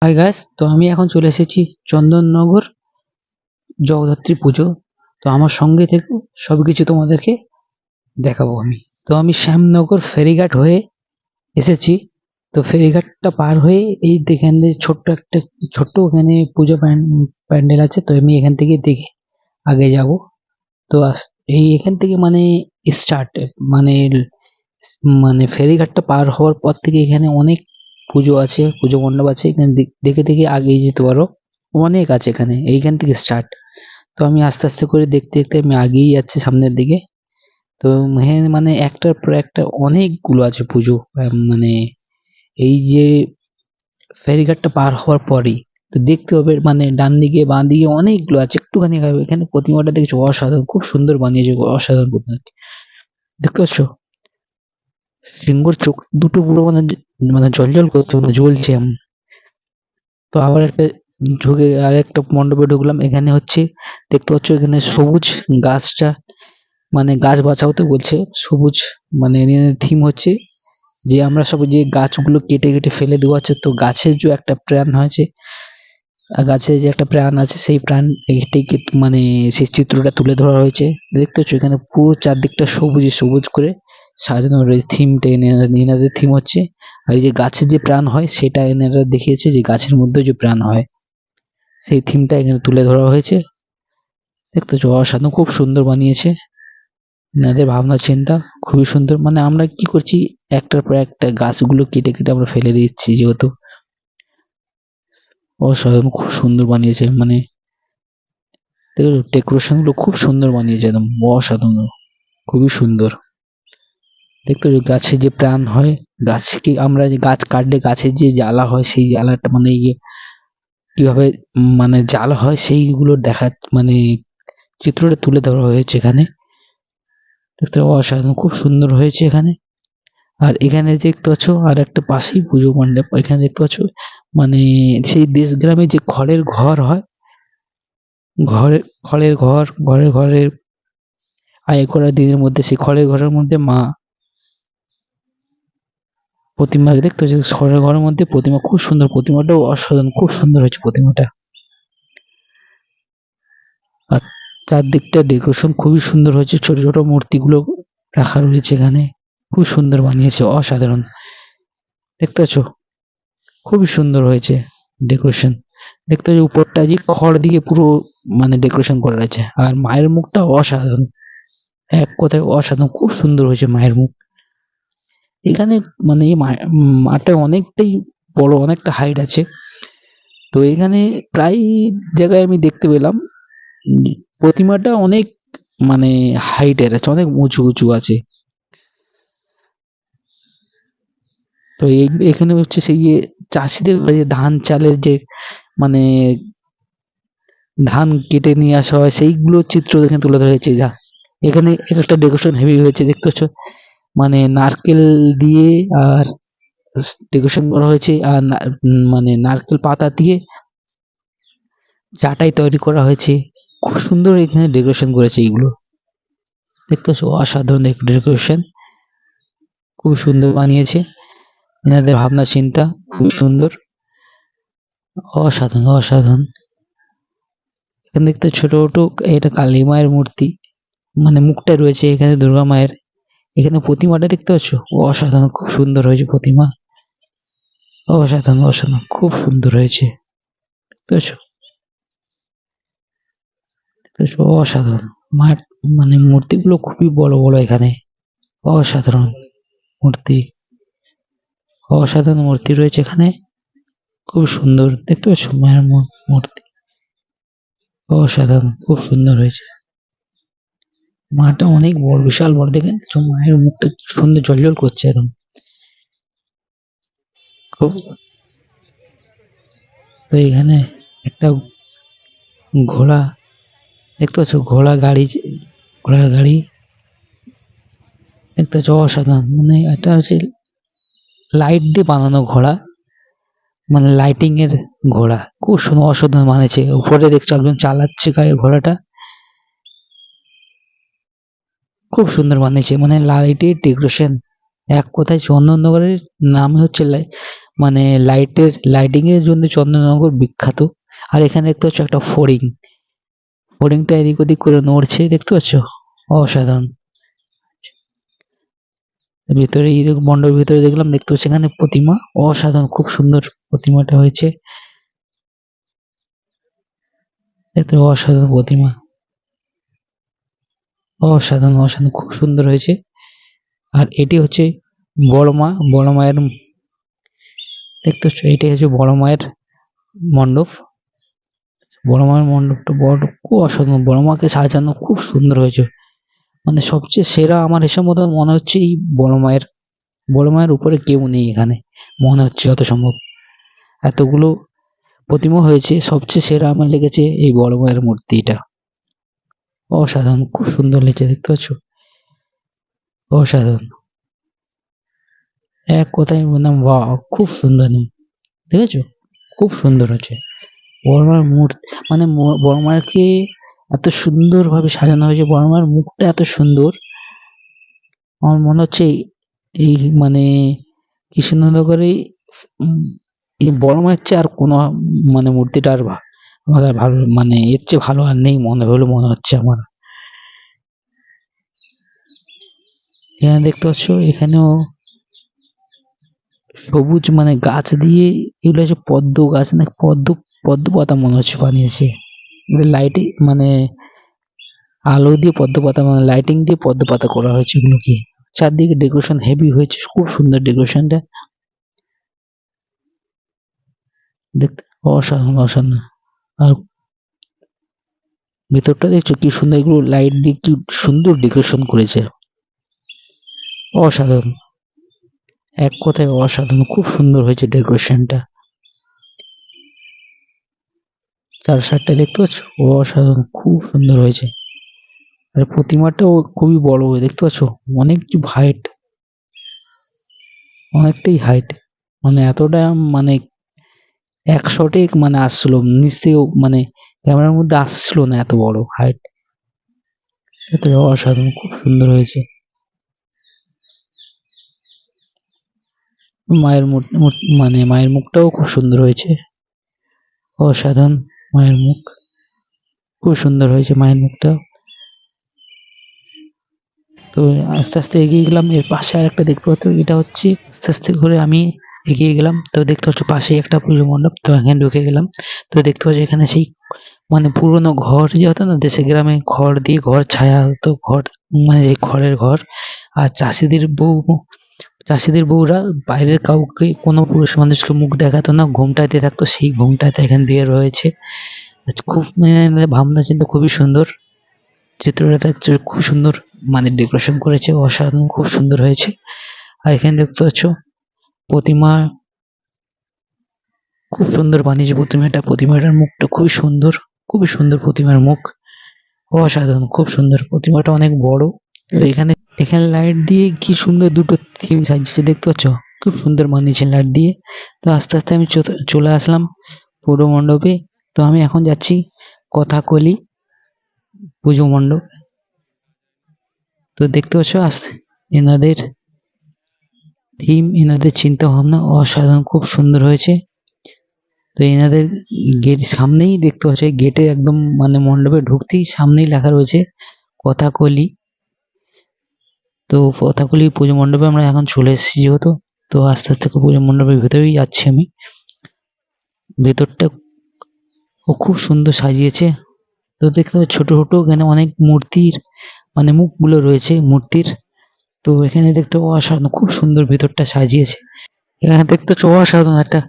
Hi guys, তো আমি এখন চলে এসেছি চন্দননগর জগদ্ধাত্রী পুজো। তো আমার সঙ্গে থেকে সবকিছু তোমাদেরকে দেখাবো আমি। তো আমি শ্যামনগর ফেরিঘাট হয়ে এসেছি। তো ফেরিঘাটটা পার হয়ে এই দেখেন যে ছোট্ট ওখানে পুজো প্যান্ডেল আছে। তো আমি এখান থেকে দেখে আগে যাব। তো এই এখান থেকে মানে স্টার্ট মানে মানে ফেরিঘাটটা পার হওয়ার পর থেকে এখানে অনেক পুজো আছে, পুজো মণ্ডপ আছে। এখানে দেখে দেখে আগেই যেতে পারো, অনেক আছে এখানে। এইখান থেকে স্টার্ট। তো আমি আস্তে আস্তে করে দেখতে দেখতে আমি আগেই যাচ্ছি সামনের দিকে। তো হ্যাঁ, মানে একটার পর একটা অনেকগুলো আছে পুজো। মানে এই যে ফেরিঘাটটা পার হওয়ার পরেই তো দেখতে হবে, মানে ডান দিকে বাঁ দিকে অনেকগুলো আছে। একটুখানি এখানে প্রতিমাটা দেখছো, অসাধারণ, খুব সুন্দর বানিয়েছে, অসাধারণ প্রতিমা। দেখতে পাচ্ছ সিংহর চোখ দুটো পুরো মানে মানে জ্বলজ্বল করছে, মানে জ্বলছে তো আবার একটা ঢুকে আর একটা মণ্ডপে ঢুকলাম। এখানে হচ্ছে দেখতে পাচ্ছ এখানে সবুজ গাছটা, মানে গাছ বাঁচাও তো বলছে। সবুজ মানে থিম হচ্ছে যে আমরা সব যে গাছগুলো কেটে কেটে ফেলে দেওয়া হচ্ছে, তো গাছের যে একটা প্রাণ হয়েছে, গাছের যে একটা প্রাণ আছে, সেই প্রাণ এইটাকে মানে সেই চিত্রটা তুলে ধরা হয়েছে। দেখতে পাচ্ছ এখানে পুরো চারদিকটা সবুজ সবুজ করে সাজানো রয়েছে। থিমটা এনাদের থিম হচ্ছে। আর এই যে গাছের যে প্রাণ হয় সেটা এনারা দেখিয়েছে, যে গাছের মধ্যে যে প্রাণ হয় সেই থিমটা এখানে তুলে ধরা হয়েছে। দেখতে পাচ্ছ অসাধারণ, খুব সুন্দর বানিয়েছে। এনাদের ভাবনা চিন্তা খুবই সুন্দর। মানে আমরা কি করছি, একটার পর একটা গাছগুলো কেটে কেটে আমরা ফেলে দিচ্ছি, যেহেতু অসাধারণ খুব সুন্দর বানিয়েছে। মানে ডেকোরেশন গুলো খুব সুন্দর বানিয়েছে, একদম অসাধারণ, খুবই সুন্দর। দেখতে পাচ্ছ গাছে যে প্রাণ হয়, গাছকে আমরা যে গাছ কাটলে গাছের যে জ্বালা হয়, সেই জ্বালাটা মানে ইয়ে কিভাবে মানে জ্বালা হয় সেইগুলো দেখা, মানে চিত্রটা তুলে ধরা হয়েছে এখানে। দেখতে অসাধারণ, খুব সুন্দর হয়েছে এখানে। আর এখানে দেখতে পাচ্ছ আর একটা পাশেই পুজো মণ্ডপ। এখানে দেখতে পাচ্ছ মানে সেই দেশ গ্রামে যে খড়ের ঘর হয়, খড়ের ঘর, ঘরের আয় করা দিনের মধ্যে সেই খড়ের ঘরের মধ্যে মা প্রতিমা। দেখতে পাচ্ছ খড়ের ঘরের মধ্যে প্রতিমা, খুব সুন্দর। প্রতিমাটাও অসাধারণ, খুব সুন্দর হয়েছে প্রতিমাটা। আর চারদিকটা ডেকোরেশন খুবই সুন্দর হয়েছে, ছোট ছোট মূর্তিগুলো রাখা রয়েছে এখানে, খুব সুন্দর বানিয়েছে, অসাধারণ। দেখতে পাচ্ছ খুবই সুন্দর হয়েছে ডেকোরেশন। দেখতে পাচ্ছ উপরটা যে খড় দিয়ে পুরো মানে ডেকোরেশন করা আছে। আর মায়ের মুখটা অসাধারণ, এক কথায় অসাধারণ, খুব সুন্দর হয়েছে মায়ের মুখ। এখানে মানে এই মাঠটা অনেকটাই বড়, অনেকটা হাইট আছে। তো এখানে প্রায় জায়গায় আমি দেখতে পেলাম প্রতিমাটা অনেক মানে হাইটের আছে, অনেক উঁচু উঁচু আছে। তো এখানে হচ্ছে সেই চাষিদের ধান চালের যে মানে ধান কেটে নিয়ে আসা হয়, সেইগুলো চিত্র এখানে তুলে ধরা হয়েছে। যা এখানে একটা ডেকোরেশন হেভি হয়েছে, দেখতে পাচ্ছ মানে নারকেল দিয়ে আর ডেকোরেশন করা হয়েছে। আর মানে নারকেল পাতা দিয়ে চাটাই তৈরি করা হয়েছে, খুব সুন্দর এখানে ডেকোরেশন করেছে। এইগুলো দেখতে পাচ্ছ অসাধারণ ডেকোরেশন, খুব সুন্দর বানিয়েছে। এনাদের ভাবনা চিন্তা খুব সুন্দর, অসাধারণ অসাধারণ। এখানে দেখতে ছোট ছোট এটা কালী মায়ের মূর্তি, মানে মুখটা রয়েছে এখানে দুর্গা মায়ের। এখানে প্রতিমাটা দেখতে পাচ্ছ অসাধারণ, খুব সুন্দর হয়েছে প্রতিমা, অসাধারণ অসাধারণ, খুব সুন্দর হয়েছে। দেখতে পাচ্ছ অসাধারণ। মায়ের মানে মূর্তিগুলো খুবই বড় বড় এখানে, অসাধারণ মূর্তি, অসাধারণ মূর্তি রয়েছে এখানে, খুব সুন্দর। দেখতে পাচ্ছ মায়ের মূর্তি অসাধারণ, খুব সুন্দর হয়েছে। মাটা অনেক বড়, বিশাল বড়। দেখেন মায়ের মুখটা সুন্দর জ্বলজ্বল করছে একদম, খুব। তো এখানে একটা ঘোড়া দেখতে পাচ্ছ, ঘোড়ার গাড়ি দেখতে পাচ্ছ, অসাধারণ। মানে এটা হচ্ছে লাইট দিয়ে বানানো ঘোড়া, মানে লাইটিং এর ঘোড়া, খুব সুন্দর অসাধারণ বানিয়েছে। উপরে দেখছো একজন চালাচ্ছে গায়ে ঘোড়াটা, খুব সুন্দর বানিয়েছে। মানে লাইটের ডেকোরেশন, এক কথায় চন্দননগরের নাম হচ্ছে মানে লাইটিং এর জন্য চন্দননগর বিখ্যাত। আর এখানে দেখতে পাচ্ছ একটা ফড়িংটা এদিক ওদিক করে নড়ছে, দেখতে পাচ্ছ? অসাধারণ। ভিতরে মণ্ডপের ভিতরে দেখলাম, দেখতে পাচ্ছি এখানে প্রতিমা, অসাধারণ, খুব সুন্দর প্রতিমাটা হয়েছে। দেখতে অসাধারণ প্রতিমা, অসাধারণ, খুব সুন্দর হয়েছে। আর এটি হচ্ছে বড় মায়ের, দেখতে পাচ্ছ? এটাই হচ্ছে বড় মায়ের মণ্ডপ। বড় মায়ের মণ্ডপটা খুব অসাধারণ, বড় মাকে সাজানো খুব সুন্দর হয়েছে। মানে সবচেয়ে সেরা আমার হিসাব মতো মনে হচ্ছে এই বড় মায়ের উপরে কেউ নেই এখানে, মনে হচ্ছে যত সম্ভব। এতগুলো প্রতিমা হয়েছে, সবচেয়ে সেরা আমার লেগেছে এই বড় মায়ের মূর্তিটা। অসাধারণ, খুব সুন্দর লেগেছে, দেখতে পাচ্ছ? অসাধারণ, এক কথায় বললাম বাহ, খুব সুন্দর। দেখেছো? খুব সুন্দর হচ্ছে বড় মায়ের মূর্তি। মানে বড় মাকে এত সুন্দর ভাবে সাজানো হয়েছে, বড় মায়ের মুখটা এত সুন্দর। আমার মনে হচ্ছে এই মানে কৃষ্ণনগরে এই বড় মায়ের চেয়ে আর কোনো মানে মূর্তিটা আর আমার আর ভালো, মানে এর চেয়ে ভালো আর নেই মনে হচ্ছে আমার। এখানে দেখতে পাচ্ছ, এখানেও সবুজ মানে গাছ দিয়ে, এগুলো হচ্ছে পদ্ম গাছ না, পদ্ম পাতা মনে হচ্ছে বানিয়েছে। লাইটিং মানে আলো দিয়ে পদ্ম পাতা, মানে লাইটিং দিয়ে পদ্ম পাতা করা হয়েছে এগুলোকে। চারদিকে ডেকোরেশন হেভি হয়েছে, খুব সুন্দর ডেকোরেশনটা, দেখতে অসাধারণ। আর ভেতরটা দেখছো কি সুন্দর, এগুলো লাইট দিয়ে কি সুন্দর ডেকোরেশন করেছে, অসাধারণ, এক কথায় অসাধারণ, খুব সুন্দর হয়েছে ডেকোরেশনটা। চার সাইডটা দেখতে পাচ্ছ, অসাধারণ, খুব সুন্দর হয়েছে। আর প্রতিমাটাও খুবই বড়, দেখতে পাচ্ছ? অনেক হাইট, অনেকটাই হাইট, মানে এতটা মানে এক শটে মানে আসছিল নিচ থেকেও, মানে ক্যামেরার মধ্যে আসছিল না, এত বড় হাইট। অসাধারণ, খুব সুন্দর হয়েছে। মায়ের মুখটাও খুব সুন্দর হয়েছে, অসাধারণ। মায়ের মুখ খুব সুন্দর হয়েছে, মায়ের মুখটাও। তো আস্তে আস্তে এগিয়ে গেলাম, এর পাশে আর একটা দেখতে পাচ্ছ, এটা হচ্ছে আস্তে আস্তে করে আমি এগিয়ে গেলাম। তো দেখতে পাচ্ছ পাশেই একটা পুজো মণ্ডপ, তো এখানে ঢুকে গেলাম। তো দেখতে পাচ্ছ এখানে সেই মানে পুরোনো ঘর যে হতো না দেশে গ্রামে, খড় দিয়ে ঘর ছায়া হতো, ঘর মানে যে খড়ের ঘর। আর চাষিদের বউরা বাইরের কাউকে, কোনো পুরুষ মানুষকে মুখ দেখাতো না, ঘোমটাতে থাকতো, সেই ঘোমটাতে এখানে দিয়ে রয়েছে। খুব মানে ভাবনা চিন্তা খুবই সুন্দর, চিত্রটা দেখছো খুব সুন্দর, মানে ডেকোরেশন করেছে, অসাধারণ, খুব সুন্দর হয়েছে। আর এখানে দেখতে পাচ্ছ প্রতিমা খুব সুন্দর বানিয়েছে, প্রতিমাটার মুখটা খুবই সুন্দর প্রতিমার মুখ, অসাধারণ, খুব সুন্দর। প্রতিমাটা অনেক বড়। এখানে এখানে লাইট দিয়ে কি সুন্দর দুটো থিম সাজিয়েছে, দেখতে পাচ্ছ? খুব সুন্দর বানিয়েছে লাইট দিয়ে। তো আস্তে আস্তে আমি চলে আসলাম পুরো মণ্ডপে। তো আমি এখন যাচ্ছি কথাকলি পুজো মণ্ডপ। তো দেখতে পাচ্ছ এনাদের থিম, এনাদের চিন্তা ভাবনা অসাধারণ, খুব সুন্দর হয়েছে। তো এনাদের গেট সামনেই দেখতে পাচ্ছ, গেটে একদম মানে মণ্ডপে ঢুকতেই সামনেই লেখা রয়েছে কথাকলি। তো কথাকলি পুজো মণ্ডপে আমরা এখন চলে এসেছি যেহেতু, তো আস্তে আস্তে পুজো মণ্ডপের ভেতরেই যাচ্ছি আমি। ভেতরটা খুব সুন্দর সাজিয়েছে। তো দেখতে পাচ্ছ ছোট ছোট এখানে অনেক মূর্তির মানে মুখগুলো রয়েছে মূর্তির। তো এখানে দেখতে অসাধারণ, খুব সুন্দর ভেতরটা সাজিয়েছে। এখানে দেখতে অসাধারণ একটা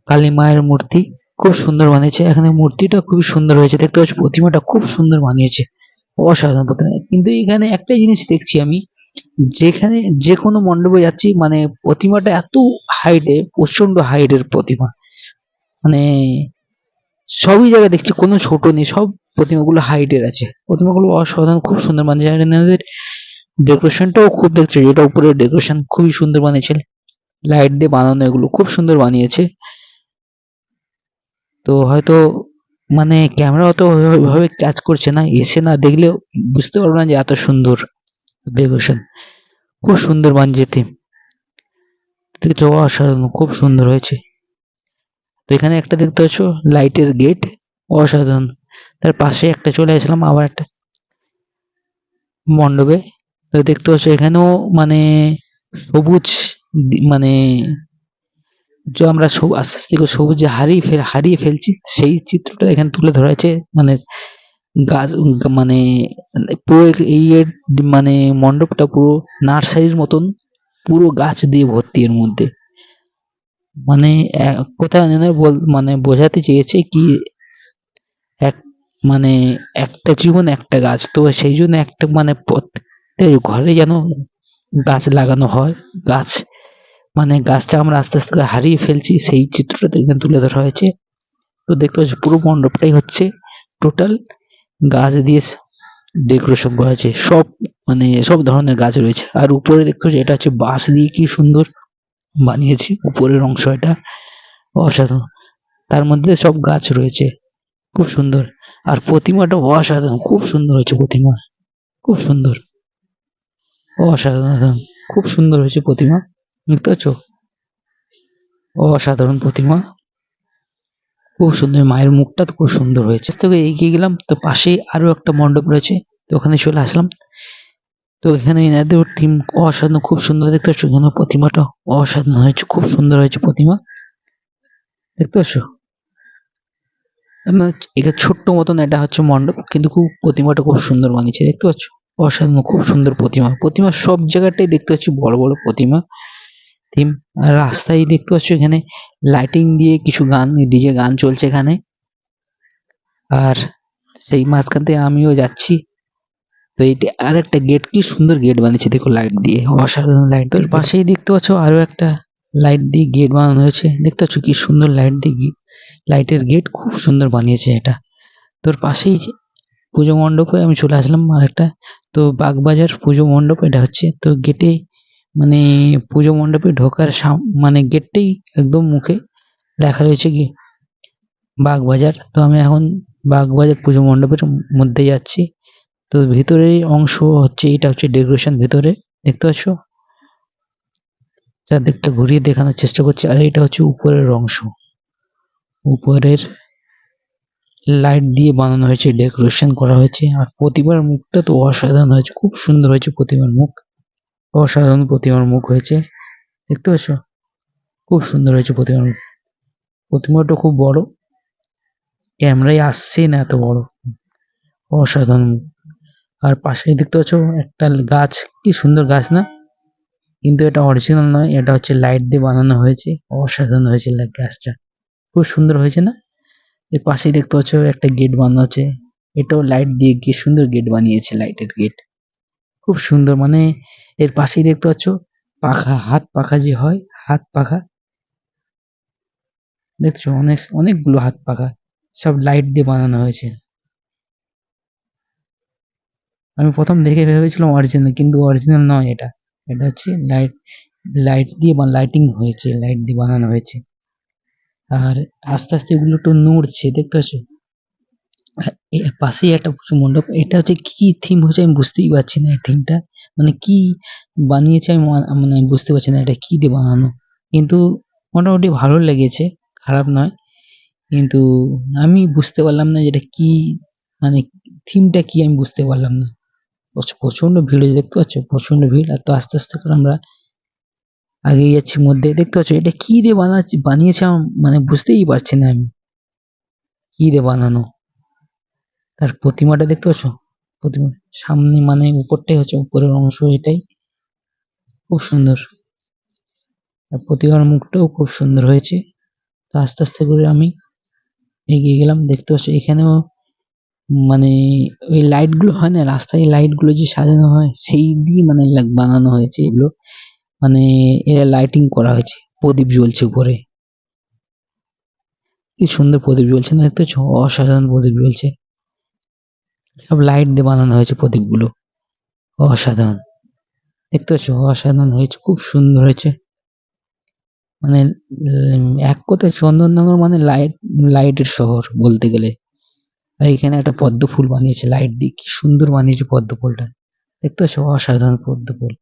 কালী মায়ের মূর্তি, খুব সুন্দর বানিয়েছে। এখানে মূর্তিটা খুবই সুন্দর হয়েছে, দেখতে পাচ্ছ প্রতিমাটা খুব সুন্দর বানিয়েছে, অসাধারণ প্রতিমা। কিন্তু এখানে একটা জিনিস দেখছি আমি, যেখানে যে কোনো মণ্ডপে যাচ্ছি, মানে প্রতিমাটা এত হাইটে, প্রচন্ড হাইটের প্রতিমা, মানে সবই জায়গায় দেখছি কোনো ছোট নেই, সব প্রতিমাগুলো হাইটের আছে, প্রতিমাগুলো অসাধারণ, খুব সুন্দর বানিয়েছে। আর এনাদের ডেকোরেশনটাও খুব, দেখছো এটা উপরে ডেকোরেশন খুবই সুন্দর বানিয়েছে, লাইট দিয়ে বানানো, এগুলো খুব সুন্দর বানিয়েছে। তো হয়তো মানে ক্যামেরা অত ওইভাবে কাজ করছে না, এসে না দেখলে বুঝতে পারবো না যে এত সুন্দর ডেকোরেশন, খুব সুন্দর বানিয়েছে। দেখছো অসাধারণ, খুব সুন্দর হয়েছে। তো এখানে একটা দেখতে পাচ্ছ লাইটের গেট, অসাধারণ। তার পাশে একটা চলে আসলাম আবার একটা মণ্ডপে। তো দেখতে পাচ্ছ এখানেও মানে সবুজ মানে যে আমরা আস্তে আস্তে করে সবুজে হারিয়ে ফেলছি, সেই চিত্রটা এখানে তুলে ধরা হয়েছে। মানে গাছ মানে পুরো এই এর মানে মণ্ডপটা পুরো নার্সারির মতন, পুরো গাছ দিয়ে ভর্তি এর মধ্যে। মানে কোথায় যেন মানে বোঝাতে চেয়েছে কি এক মানে একটা জীবন একটা গাছ, তো সেই জন্য একটা মানে প্রত্যেকটা ঘরে যেন গাছ লাগানো হয়। গাছ মানে গাছটা আমরা আস্তে আস্তে করে হারিয়ে ফেলছি, সেই চিত্রটা এখানে তুলে ধরা হয়েছে। তো দেখতে পাচ্ছি পুরো মণ্ডপটাই হচ্ছে টোটাল গাছ দিয়ে ডেকোরেশন করা হয়েছে। সব মানে সব ধরনের গাছ রয়েছে। আর উপরে দেখতে পাচ্ছি এটা হচ্ছে বাঁশ দিয়ে কি সুন্দর বানিয়েছে উপরের অংশ, এটা অসাধারণ। তার মধ্যে সব গাছ রয়েছে, খুব সুন্দর। আর প্রতিমাটা অসাধারণ, খুব সুন্দর হয়েছে প্রতিমা, খুব সুন্দর, অসাধারণ, খুব সুন্দর হয়েছে প্রতিমা। দেখতে পাচ্ছ অসাধারণ প্রতিমা, খুব সুন্দর। মায়ের মুখটা তো খুব সুন্দর হয়েছে। তো এগিয়ে গেলাম, তো পাশেই আরো একটা মণ্ডপ রয়েছে, তো ওখানে চলে আসলাম। তো এখানে এনাদের থিম অসাধারণ, খুব সুন্দর। দেখতে পাচ্ছ এখানে প্রতিমাটা অসাধারণ হয়েছে, খুব সুন্দর হয়েছে প্রতিমা। দেখতে পাচ্ছ এটা ছোট্ট মতন, এটা হচ্ছে মণ্ডপ, কিন্তু খুব প্রতিমাটা খুব সুন্দর বানিয়েছে। দেখতে পাচ্ছ অসাধারণ, খুব সুন্দর প্রতিমা। প্রতিমা সব জায়গাটাই দেখতে পাচ্ছি বড় বড় প্রতিমা থিম। আর রাস্তায় দেখতে পাচ্ছ এখানে লাইটিং দিয়ে কিছু গান, ডিজে গান চলছে এখানে। আর সেই মাঝখান থেকে আমিও যাচ্ছি। তো এইটা আর একটা গেট, কি সুন্দর গেট বানিয়েছে দেখো লাইট দিয়ে, অসাধারণ লাইট। তোর পাশেই দেখতে পাচ্ছ আরো একটা লাইট দিয়ে গেট বানানো হয়েছে। দেখতে পাচ্ছ কি সুন্দর লাইট দিয়ে লাইটের গেট, খুব সুন্দর বানিয়েছে এটা। তোর পাশেই পুজো মণ্ডপে আমি চলে আসলাম আরেকটা। তো বাগবাজার পুজো মণ্ডপ এটা হচ্ছে। তো গেটে মানে পুজো মণ্ডপে ঢোকার মানে গেটটাই একদম মুখে লেখা রয়েছে কি বাগবাজার। তো আমি এখন বাগবাজার পুজো মণ্ডপের মধ্যে যাচ্ছি। তো ভিতরের অংশ হচ্ছে, এটা হচ্ছে ডেকোরেশন ভিতরে, দেখতে পাচ্ছ চারদিকটা ঘুরিয়ে দেখানোর চেষ্টা করছি। আর এটা হচ্ছে উপরের অংশ, উপরের লাইট দিয়ে বানানো হয়েছে, ডেকোরেশন করা হয়েছে। আর প্রতিমার মুখটা তো অসাধারণ হয়েছে, খুব সুন্দর হয়েছে প্রতিমার মুখ, অসাধারণ প্রতিমার মুখ হয়েছে। দেখতে পাচ্ছ খুব সুন্দর হয়েছে প্রতিমার মুখ। প্রতিমাটা খুব বড়, ক্যামেরায় আসছে না এত বড়, অসাধারণ। আর পাশে দেখতে পাচ্ছ একটা গাছ, কি সুন্দর গাছ না? কিন্তু এটা অরিজিনাল নয়, এটা হচ্ছে লাইট দিয়ে বানানো হয়েছে। অসাধারণ হয়েছে গাছটা, খুব সুন্দর হয়েছে না? এর পাশেই দেখতে পাচ্ছ একটা গেট বানানো হচ্ছে, এটাও লাইট দিয়ে কি সুন্দর গেট বানিয়েছে, লাইটের গেট, খুব সুন্দর। মানে এর পাশেই দেখতে পাচ্ছ পাখা, হাত পাখা যে হয়, হাত পাখা দেখছো, অনেকগুলো হাত পাখা, সব লাইট দিয়ে বানানো হয়েছে। আমি প্রথম দেখে ভেবেছিলাম অরিজিনাল, কিন্তু অরিজিনাল নয় এটা, এটা হচ্ছে লাইট দিয়ে লাইটিং হয়েছে, লাইট দিয়ে বানানো হয়েছে। আর আস্তে আস্তে এগুলো একটু নড়ছে, দেখতে পাচ্ছ? পাশেই একটা পুজো মণ্ডপ, এটা হচ্ছে কি থিম হচ্ছে আমি বুঝতেই পারছি না। এই থিমটা মানে কি বানিয়েছে আমি মানে বুঝতে পারছি না এটা কি দিয়ে বানানো, কিন্তু মোটামুটি ভালো লেগেছে, খারাপ নয়। কিন্তু আমি বুঝতে পারলাম না যেটা কি, মানে থিমটা কি আমি বুঝতে পারলাম না। প্রচন্ড ভিড় হয়েছে, দেখতে পাচ্ছ প্রচন্ড ভিড়। আর তো আস্তে আস্তে করে আমরা আগিয়ে যাচ্ছি মধ্যে। দেখতে পাচ্ছ এটা কি দিয়ে বানিয়েছে মানে বুঝতেই পারছি না আমি কি দিয়ে বানানো। তার প্রতিমাটা দেখতে পাচ্ছ, প্রতিমা সামনে মানে উপরটাই হচ্ছে, উপরের অংশ এটাই খুব সুন্দর। আর প্রতিমার মুখটাও খুব সুন্দর হয়েছে। তো আস্তে আস্তে করে আমি এগিয়ে গেলাম। দেখতে পাচ্ছ এখানেও মানে ওই লাইট গুলো হয় না, রাস্তায় লাইট গুলো যে সাজানো হয়, সেই দিয়ে মানে বানানো হয়েছে এগুলো। মানে এরা লাইটিং করা হয়েছে, প্রদীপ জ্বলছে উপরে, কি সুন্দর প্রদীপ জ্বলছে না? দেখতে পাচ্ছ অসাধারণ প্রদীপ জ্বলছে, সব লাইট দিয়ে বানানো হয়েছে প্রদীপগুলো, অসাধারণ। দেখতে পাচ্ছ অসাধারণ হয়েছে, খুব সুন্দর হয়েছে। মানে এক কথায় চন্দননগর মানে লাইটের শহর বলতে গেলে। আর এখানে একটা পদ্ম ফুল বানিয়েছে লাইট দিয়ে, কি সুন্দর বানিয়েছে পদ্ম ফুলটা, দেখতে পাচ্ছ অসাধারণ পদ্ম ফুল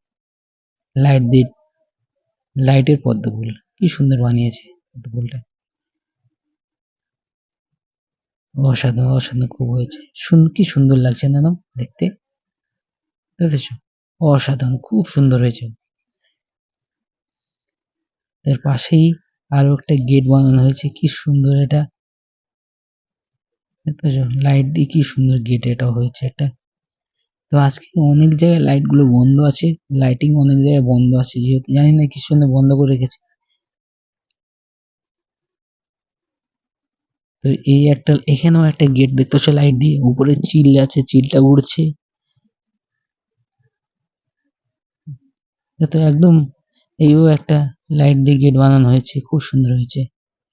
লাইট দিয়ে। লাইটের পদ্ম ফুল, কি সুন্দর বানিয়েছে পদ্ম ফুলটা। অসাধারণ অসাধারণ খুব হয়েছে, কি সুন্দর লাগছে না দেখতে, দেখেছো? অসাধারণ খুব সুন্দর হয়েছে। এর পাশেই আরো একটা গেট বানানো হয়েছে, কি সুন্দর এটা, দেখতেছো? লাইট দিয়ে কি সুন্দর গেট এটা হয়েছে একটা। তো আজকে অনেক জায়গায় লাইট গুলো বন্ধ আছে, লাইটিং অনেক জায়গায় বন্ধ আছে, যেহেতু জানি না কি সুন্দর বন্ধ করে রেখেছে। তো এই একটা এখানেও একটা গেট দেখতে পাচ্ছ লাইট দিয়ে, উপরে চিল আছে, চিলটা উড়ছে। তো একদম এইও একটা লাইট দিয়ে গেট বানানো হয়েছে, খুব সুন্দর হয়েছে।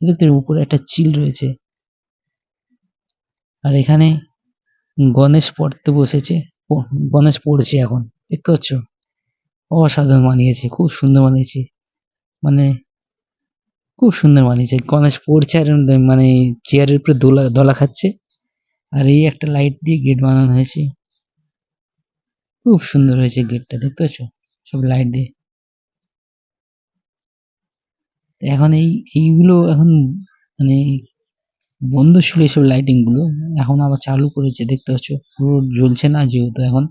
দেখতে উপরে একটা চিল রয়েছে। আর এখানে গণেশ পড়তে বসেছে, গণেশ পড়ছে এখন, দেখতে পাচ্ছ? অসাধারণ বানিয়েছে, খুব সুন্দর বানিয়েছে, মানে খুব সুন্দর বানিয়েছে। গণেশ পড়ছে আর মানে চেয়ারের উপরে দোলা খাচ্ছে। আর এই একটা লাইট দিয়ে গেট বানানো হয়েছে, খুব সুন্দর হয়েছে গেটটা, দেখতে পাচ্ছ? সব লাইট দিয়ে। এখন এইগুলো এখন মানে বন্ধ ছিল এইসব লাইটিং গুলো, এখন আবার চালু করেছে, দেখতে পাচ্ছ? পুরো জ্বলছে না যেহেতু এখন।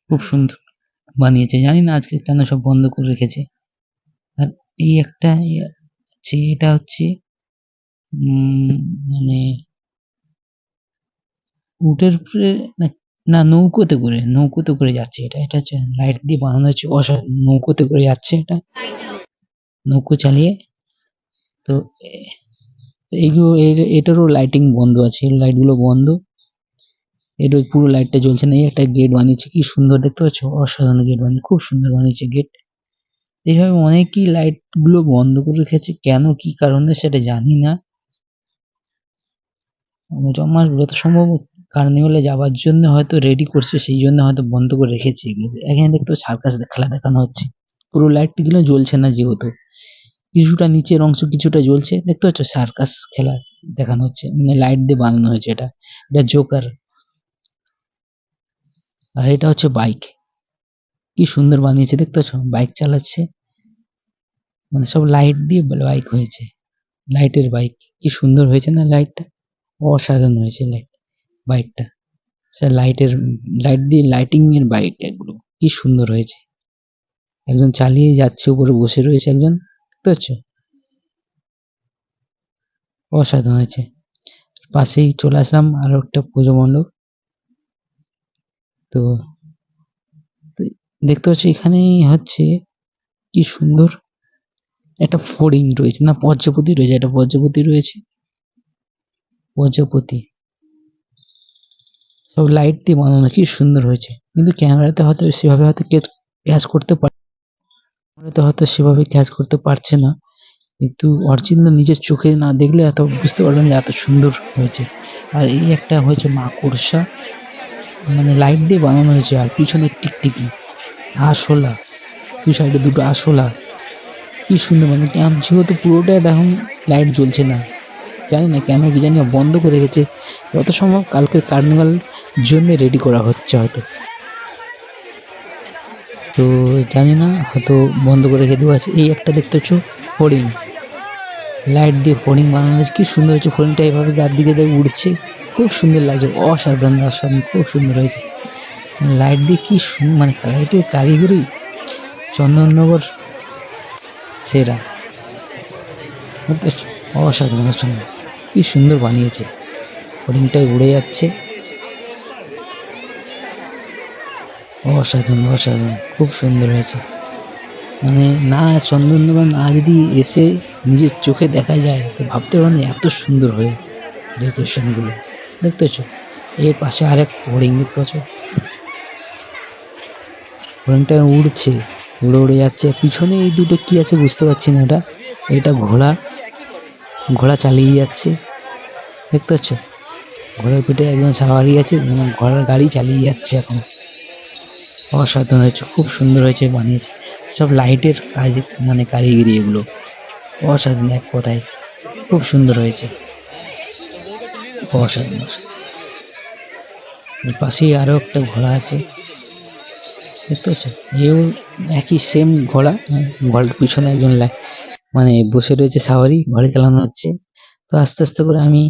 খুব সুন্দর বানিয়েছে, জানি না আজকে কেন সব বন্ধ করে রেখেছে। আর এই একটা আছে, এটা হচ্ছে মানে উটের উপরে না নৌকোতে করে যাচ্ছে এটা। এটা হচ্ছে লাইট দিয়ে বানানো হচ্ছে, নৌকোতে করে যাচ্ছে এটা, নৌকো চালিয়ে। তো এইগুলো এটারও লাইটিং বন্ধ আছে, লাইট গুলো বন্ধ, এর ওই পুরো লাইটটা জ্বলছে না। এই একটা গেট বানিয়েছে, কি সুন্দর, দেখতে পাচ্ছ? অসাধারণ গেট বানিয়েছে, খুব সুন্দর বানিয়েছে গেট। এইভাবে অনেকেই লাইট গুলো বন্ধ করে রেখেছে, কেন কি কারণে সেটা জানি না। আমার যত সম্ভব কার্নিভালে যাওয়ার জন্য হয়তো রেডি করছে, সেই জন্য হয়তো বন্ধ করে রেখেছে এগুলো। এখানে দেখতে সার্কাস খেলা দেখানো হচ্ছে, পুরো লাইট গুলো জ্বলছে না যেহেতু, কিছুটা নিচের অংশ কিছুটা জ্বলছে, দেখতে পাচ্ছ? সার্কাস খেলা দেখানো হচ্ছে, মানে লাইট দিয়ে বানানো হয়েছে এটা। এটা জোকার। আর এটা হচ্ছে বাইক, কি সুন্দর বানিয়েছে, দেখতে পাচ্ছ? বাইক চালাচ্ছে, মানে সব লাইট দিয়ে বাইক হয়েছে, লাইটের বাইক, কি সুন্দর হয়েছে না লাইটটা? অসাধারণ হয়েছে বাইকটা, সে লাইট দিয়ে লাইটিং এর বাইক, এগুলো কি সুন্দর হয়েছে। একজন চালিয়ে যাচ্ছে, উপরে বসে রয়েছে একজন, দেখতে পাচ্ছ? অসাধারণ হয়েছে। পাশেই চলে আসলাম আরো একটা পুজো মণ্ডপ। তো দেখতে পাচ্ছ এখানে হচ্ছে কি সুন্দর একটা ফড়িং রয়েছে, না প্রজাপতি রয়েছে, একটা প্রজাপতি রয়েছে, প্রজাপতি সব লাইট দিয়ে বানানো, কি সুন্দর হয়েছে। কিন্তু ক্যামেরাতে হয়তো সেভাবে হয়তো ক্যাচ করতে পারছে না, কিন্তু অরিজিনাল নিজের চোখে না দেখলে এত বুঝতে পারবেন যে এত সুন্দর হয়েছে। আর এই একটা হয়েছে মাকড়সা, মানে লাইট দিয়ে বানানো হয়েছে, আর পিছনে টিকটিকি, আরশোলা, দুই সাইডে দুটো আরশোলা, কি সুন্দর, মানে যেহেতু পুরোটা এখন লাইট জ্বলছে না, জানি না কেন কি জানি বন্ধ করে রেখেছে, যত সম্ভব কালকে কার্নিভাল জন্য রেডি করা হচ্ছে হয়তো, তো জানি না, হয়তো বন্ধ করে রেখে দেওয়া আছে। এই একটা দেখতে পাচ্ছ হরিণ, লাইট দিয়ে হরিণ বানানো হয়েছে, কি সুন্দর হয়েছে। হরিণটা এভাবে গার দিকে উড়ছে, খুব সুন্দর লাগছে, অসাধারণ অসাধারণ, খুব সুন্দর হয়েছে। লাইট দিয়ে কি মানে লাইটের কারিগরি চন্দননগর সেরা, অসাধারণ অসাধারণ, কি সুন্দর বানিয়েছে। হরিণটাই উড়ে যাচ্ছে, অসাধারণ অসাধারণ, খুব সুন্দর হয়েছে। মানে না চন্দননগর না যদি এসে নিজের চোখে দেখা যায় তো ভাবতে পারেন এত সুন্দর হয়ে ডেকোরেশন গুলো, দেখতেছো? এর পাশে আরেক হরিণ, দেখতে পাচ্ছ? হরিণটা উড়ছে, উড়ে উড়ে যাচ্ছে। পিছনে এই দুটো কি আছে বুঝতে পারছি না, এটা ঘোড়া চালিয়ে যাচ্ছে, দেখতে পাচ্ছ? ঘোড়ার পিঠে একজন সাওয়ারি আছে, মানে ঘোড়ার গাড়ি চালিয়ে যাচ্ছে এখন। অসাধারণ হয়েছে, খুব সুন্দর হয়েছে বানিয়েছে, সব লাইটের কাজ, মানে কারিগরি এগুলো অসাধারণ, এক কথায় খুব সুন্দর হয়েছে, অসাধারণ। এর পাশেই আরো একটা ঘোড়া আছে, দেখতে পাচ্ছ, এও একই সেম ঘোড়া। ঘোড়ার পিছনে একজন মানে বসে রয়েছে সাওয়ারি, ঘোড়া চালানো হচ্ছে। তো আস্তে আস্তে করে আমি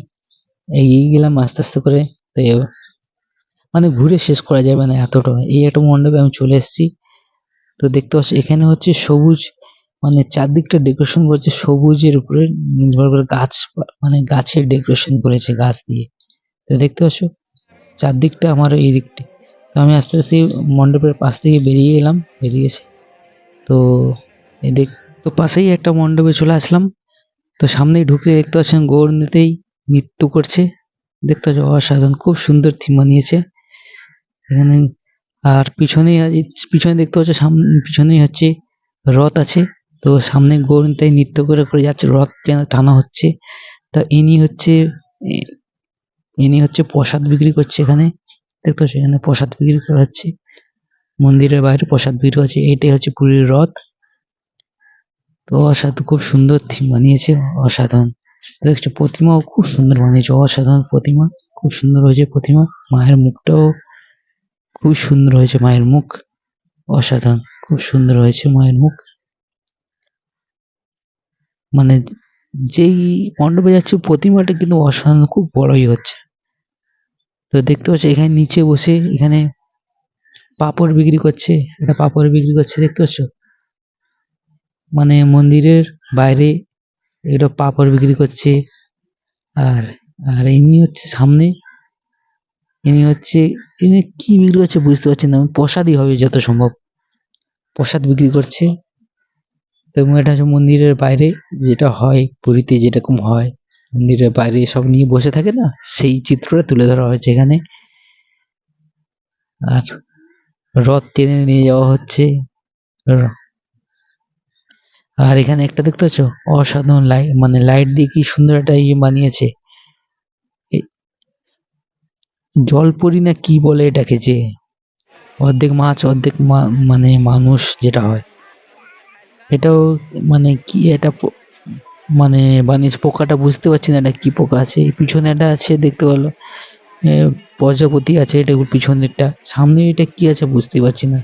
এগিয়ে গেলাম আস্তে আস্তে করে। তো মানে ঘুরে শেষ করা যাবে না এতটা। এই একটা মণ্ডপে আমি চলে এসেছি। তো দেখতে পাচ্ছ এখানে হচ্ছে সবুজ, মানে চারদিকটা ডেকোরেশন করেছে সবুজের উপরে নির্ভর করে গাছ, মানে গাছের ডেকোরেশন করেছে গাছ দিয়ে। তো দেখতে পাচ্ছ চারদিকটা আমার এই দিকটি। তো আমি আস্তে আস্তে মণ্ডপের পাশ থেকে বেরিয়ে এলাম, বেরিয়ে এসে তো এদিক তো পাশেই একটা মণ্ডপে চলে আসলাম। তো সামনেই ঢুকে দেখতে পাচ্ছেন গৌরনীতেই নৃত্য করছে। দেখতে পাচ্ছ অসাধারণ, খুব সুন্দর থিম বানিয়েছে এখানে। আর পিছনে দেখতে পাচ্ছ পিছনেই হচ্ছে রথ আছে। তো সামনে গৌরনীতাই নৃত্য করে করে যাচ্ছে, রথ টানা হচ্ছে। তা ইনি হচ্ছে প্রসাদ বিক্রি করছে এখানে। দেখতে পাচ্ছ এখানে প্রসাদ বিক্রি করা হচ্ছে, মন্দিরের বাইরে প্রসাদ বিক্রি হচ্ছে। এইটাই হচ্ছে পুরীর রথ। তো অসাধারণ, খুব সুন্দর থিম বানিয়েছে, অসাধারণ। দেখছো প্রতিমাও খুব সুন্দর বানিয়েছে, অসাধারণ প্রতিমা, খুব সুন্দর হয়েছে প্রতিমা। মায়ের মুখটাও খুব সুন্দর হয়েছে, মায়ের মুখ অসাধারণ, খুব সুন্দর হয়েছে মায়ের মুখ। মানে যেই মণ্ডপে যাচ্ছে প্রতিমাটা কিন্তু অসাধারণ, খুব বড়ই হচ্ছে। তো দেখতে পাচ্ছ এখানে নিচে বসে এখানে পাঁপড় বিক্রি করছে, এটা পাঁপড় বিক্রি করছে দেখতে পাচ্ছ। মানে মন্দিরের বাইরে এটা পাঁপড় বিক্রি করছে। আর আর ইনি হচ্ছে সামনে, ইনি কি বিক্রি করছে বুঝতে পারছি না, প্রসাদই হবে যত সম্ভব, প্রসাদ বিক্রি করছে। তো এটা হচ্ছে মন্দিরের বাইরে যেটা হয় পুরীতে, যেরকম হয় মন্দিরের বাইরে সব নিয়ে বসে থাকে না, সেই চিত্রটা তুলে ধরা হয়েছে এখানে। আর রথ টেনে নিয়ে যাওয়া হচ্ছে। আর এখানে একটা দেখতে পাচ্ছ অসাধারণ লাইট, মানে লাইট দিয়ে কি সুন্দর একটা ইয়ে বানিয়েছে, জলপরি না কি বলে এটাকে, যে অর্ধেক মাছ অর্ধেক মানে মানুষ যেটা হয়, এটাও মানে কি এটা মানে বানিয়েছে। পোকাটা বুঝতে পারছি না এটা কি পোকা আছে, পিছনে একটা আছে দেখতে পেলো প্রজাপতি আছে, এটা পিছনেরটা, সামনে এটা কি আছে বুঝতে পারছি না,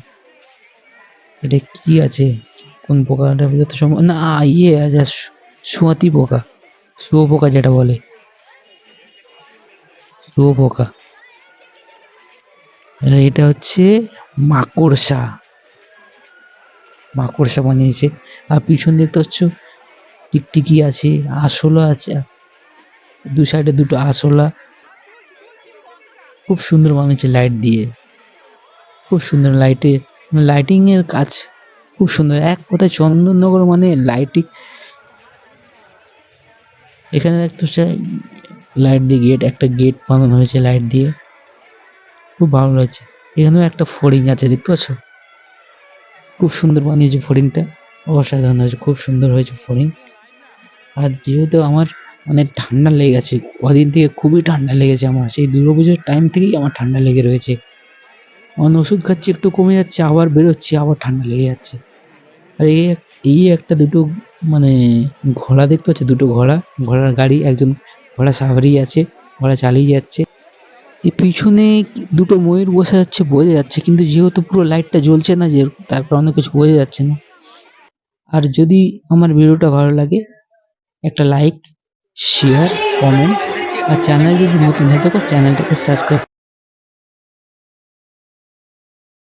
এটা কি আছে, কোন পোকাটা যত সম্ভব না ইয়ে আছে, শুয়াতি পোকা, শুয়োপোকা যেটা বলে, শুয়োপোকা। এটা হচ্ছে মাকড়সা, মাকড়সা বানিয়েছে। আর পিছন দেখতে পাচ্ছ টিকটিকি আছে, আরশোলা আছে, দু সাইডে দুটো আরশোলা, খুব সুন্দর বানিয়েছে লাইট দিয়ে, খুব সুন্দর লাইটিং এর কাজ খুব সুন্দর। এক কথায় চন্দননগর মানে লাইটিং। এখানে দেখতে হচ্ছে লাইট দিয়ে একটা গেট বানানো হয়েছে লাইট দিয়ে, খুব ভালো লাগছে। এখানেও একটা ফড়িং আছে দেখতে পাচ্ছ, খুব সুন্দর বানিয়েছে ফড়িংটা, অসাধারণ হয়েছে, খুব সুন্দর হয়েছে ফড়িং। আর যেহেতু আমার মানে ঠান্ডা লেগে গেছে কদিন থেকে, খুবই ঠান্ডা লেগেছে আমার, সেই দুর্গাপুজোর টাইম থেকেই আমার ঠান্ডা লেগে রয়েছে। ওষুধ খাচ্ছি একটু কমে যাচ্ছে, আবার বেরোচ্ছি, আবার ঠান্ডা লেগে যাচ্ছে। আর এই একটা দুটো মানে ঘোড়া দেখতে পাচ্ছি, দুটো ঘোড়ার গাড়ি, একজন ঘোড়া সাওয়ারি আছে, ঘোড়া চালিয়ে যাচ্ছে। এই পিছনে দুটো ময়ূর বসে যাচ্ছে বোঝা যাচ্ছে, কিন্তু যেহেতু পুরো লাইটটা জ্বলছে না, যে তার কারণে কিছু বোঝা যাচ্ছে না। আর যদি আমার ভিডিওটা ভালো লাগে একটা লাইক, শেয়ার, কমেন্ট, আর চ্যানেল যদি নতুন হয়ে থাকো চ্যানেলটাকে সাবস্ক্রাইব